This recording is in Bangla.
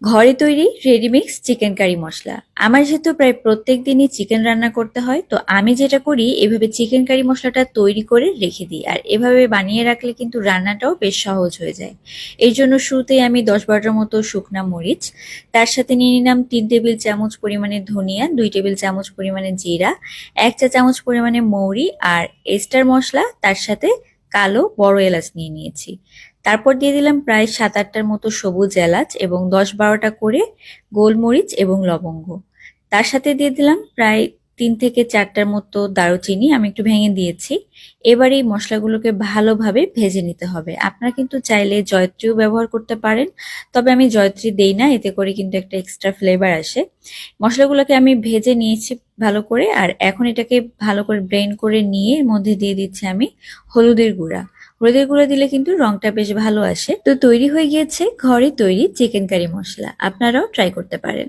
ঘরে তৈরি রেডিমিক্স চিকেন কারি মশলা। আমার যেহেতু প্রায় প্রত্যেক দিনই চিকেন রান্না করতে হয়, তো আমি যেটা করি এভাবে চিকেন কারি মশলাটা তৈরি করে রেখে দিই। আর এভাবে বানিয়ে রাখলে কিন্তু রান্নাটাও বেশ সহজ হয়ে যায়। এই জন্য শুরুতেই আমি ১০-১২টার মতো শুকনা মরিচ, তার সাথে নিয়ে নিলাম ৩ টেবিল চামচ পরিমাণে ধনিয়া, ২ টেবিল চামচ পরিমাণে জিরা, ১ চা চামচ পরিমাণে মৌরি আর এস্টার মশলা, তার সাথে কালো বড় এলাচ নিয়ে নিয়েছি। তারপর দিয়ে দিলাম প্রায় ৭-৮টার মতো সবুজ এলাচ এবং ১০-১২টা করে গোলমরিচ এবং লবঙ্গ। তার সাথে দিয়ে দিলাম প্রায় ৩ থেকে ৪টার মতো দারুচিনি, আমি একটু ভেঙে দিয়েছি। এবার এই মশলাগুলোকে ভালোভাবে ভেজে নিতে হবে। আপনারা কিন্তু চাইলে জয়ত্রীও ব্যবহার করতে পারেন, তবে আমি জয়ত্রী দেই না, এতে করে কিন্তু একটা এক্সট্রা ফ্লেভার আসে। মশলাগুলোকে আমি ভেজে নিয়েছি ভালো করে, আর এখন এটাকে ভালো করে ব্লেন্ড করে নিয়ে এর মধ্যে দিয়ে দিচ্ছি আমি হলুদের গুঁড়া। হলুদের গুঁড়া দিলে কিন্তু রংটা বেশ ভালো আসে। তো তৈরি হয়ে গিয়েছে ঘরে তৈরি চিকেন কারি মশলা, আপনারাও ট্রাই করতে পারেন।